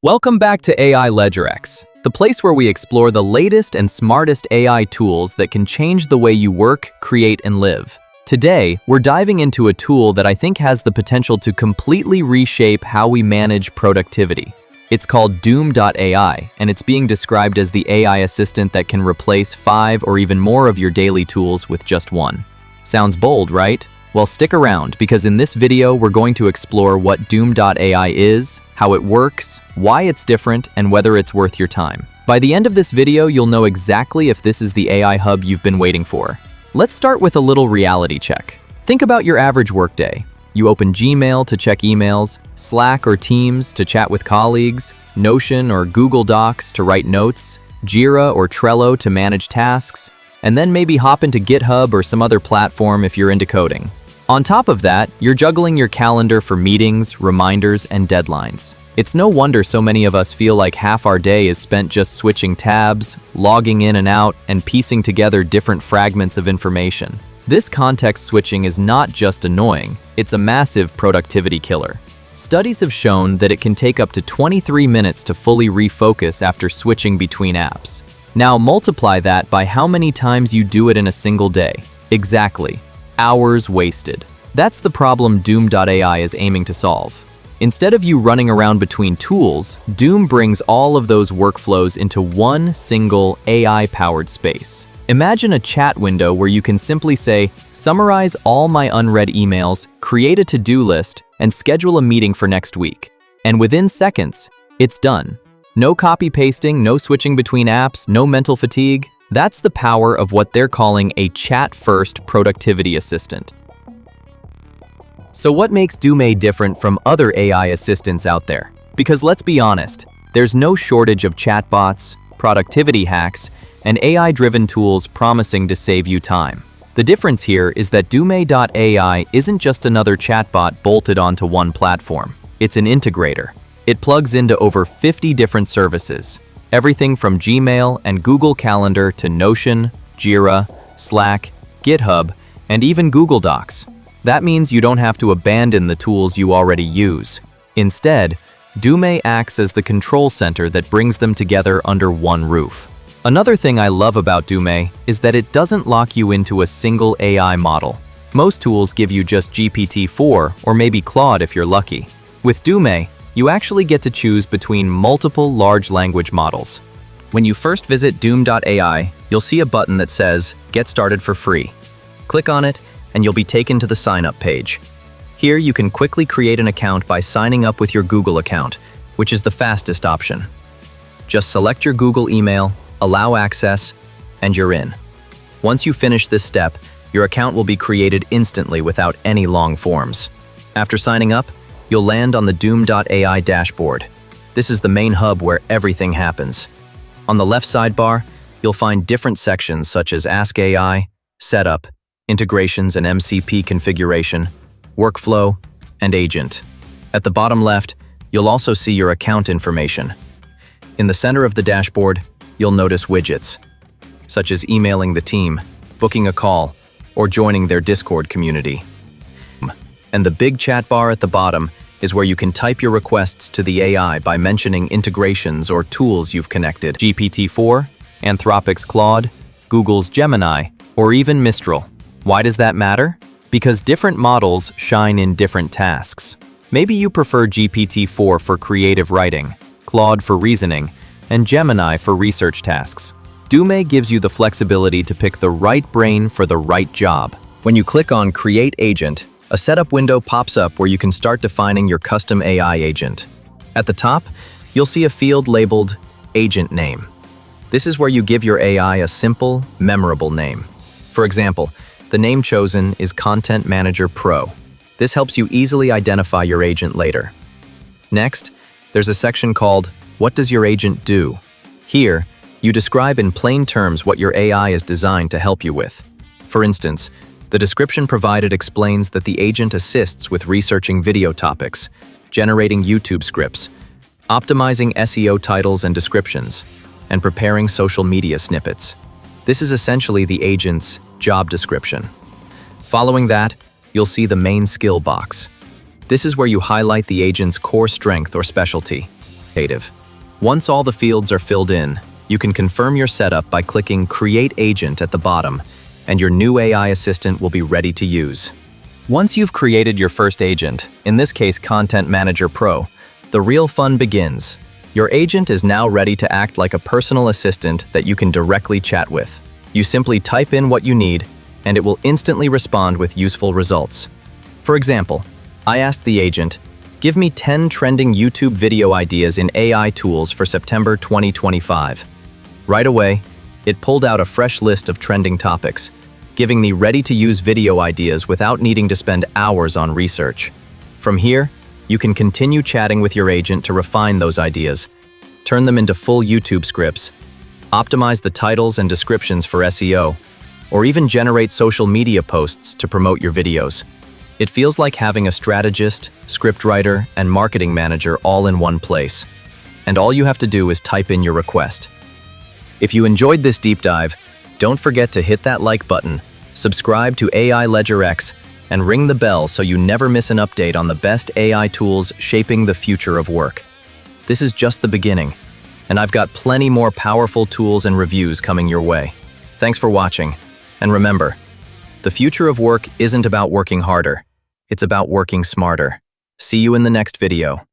Welcome back to AI LedgerX, the place where we explore the latest and smartest AI tools that can change the way you work, create, and live. Today, we're diving into a tool that I think has the potential to completely reshape how we manage productivity. It's called Dume AI, and it's being described as the AI assistant that can replace 5 or even more of your daily tools with just one. Sounds bold, right? Well, stick around, because in this video, we're going to explore what Dume AI is, how it works, why it's different, and whether it's worth your time. By the end of this video, you'll know exactly if this is the AI hub you've been waiting for. Let's start with a little reality check. Think about your average workday. You open Gmail to check emails, Slack or Teams to chat with colleagues, Notion or Google Docs to write notes, Jira or Trello to manage tasks, and then maybe hop into GitHub or some other platform if you're into coding. On top of that, you're juggling your calendar for meetings, reminders, and deadlines. It's no wonder so many of us feel like half our day is spent just switching tabs, logging in and out, and piecing together different fragments of information. This context switching is not just annoying, it's a massive productivity killer. Studies have shown that it can take up to 23 minutes to fully refocus after switching between apps. Now multiply that by how many times you do it in a single day. Exactly. Hours wasted. That's the problem Dume AI is aiming to solve. Instead of you running around between tools, Dume brings all of those workflows into one single AI-powered space. Imagine a chat window where you can simply say, summarize all my unread emails, create a to-do list, and schedule a meeting for next week. And within seconds, it's done. No copy-pasting, no switching between apps, no mental fatigue. That's the power of what they're calling a chat-first productivity assistant. So what makes Dume different from other AI assistants out there? Because let's be honest, there's no shortage of chatbots, productivity hacks, and AI-driven tools promising to save you time. The difference here is that Dume AI isn't just another chatbot bolted onto one platform. It's an integrator. It plugs into over 50 different services. Everything from Gmail and Google Calendar to Notion, Jira, Slack, GitHub, and even Google Docs. That means you don't have to abandon the tools you already use. Instead, Dume acts as the control center that brings them together under one roof. Another thing I love about Dume is that it doesn't lock you into a single AI model. Most tools give you just GPT-4 or maybe Claude if you're lucky. With Dume, you actually get to choose between multiple large language models. When you first visit Dume AI, you'll see a button that says, Get Started for Free. Click on it, and you'll be taken to the sign-up page. Here, you can quickly create an account by signing up with your Google account, which is the fastest option. Just select your Google email, allow access, and you're in. Once you finish this step, your account will be created instantly without any long forms. After signing up, you'll land on the Dume AI dashboard. This is the main hub where everything happens. On the left sidebar, you'll find different sections such as Ask AI, Setup, Integrations and MCP configuration, Workflow, and Agent. At the bottom left, you'll also see your account information. In the center of the dashboard, you'll notice widgets, such as emailing the team, booking a call, or joining their Discord community. And the big chat bar at the bottom is where you can type your requests to the AI by mentioning integrations or tools you've connected. GPT-4, Anthropic's Claude, Google's Gemini, or even Mistral. Why does that matter? Because different models shine in different tasks. Maybe you prefer GPT-4 for creative writing, Claude for reasoning, and Gemini for research tasks. Dume gives you the flexibility to pick the right brain for the right job. When you click on Create Agent, a setup window pops up where you can start defining your custom AI agent. At the top, you'll see a field labeled Agent Name. This is where you give your AI a simple, memorable name. For example, the name chosen is Content Manager Pro. This helps you easily identify your agent later. Next, there's a section called What Does Your Agent Do? Here, you describe in plain terms what your AI is designed to help you with. For instance, the description provided explains that the agent assists with researching video topics, generating YouTube scripts, optimizing SEO titles and descriptions, and preparing social media snippets. This is essentially the agent's job description. Following that, you'll see the main skill box. This is where you highlight the agent's core strength or specialty. authoritative. Once all the fields are filled in, you can confirm your setup by clicking Create Agent at the bottom, and your new AI assistant will be ready to use. Once you've created your first agent, in this case Content Manager Pro, the real fun begins. Your agent is now ready to act like a personal assistant that you can directly chat with. You simply type in what you need, and it will instantly respond with useful results. For example, I asked the agent, "Give me 10 trending YouTube video ideas in AI tools for September 2025. Right away, it pulled out a fresh list of trending topics, giving me ready-to-use video ideas without needing to spend hours on research. From here, you can continue chatting with your agent to refine those ideas, turn them into full YouTube scripts, optimize the titles and descriptions for SEO, or even generate social media posts to promote your videos. It feels like having a strategist, scriptwriter, and marketing manager all in one place. And all you have to do is type in your request. If you enjoyed this deep dive, don't forget to hit that like button, subscribe to AI LedgerX, and ring the bell so you never miss an update on the best AI tools shaping the future of work. This is just the beginning, and I've got plenty more powerful tools and reviews coming your way. Thanks for watching, and remember, the future of work isn't about working harder. It's about working smarter. See you in the next video.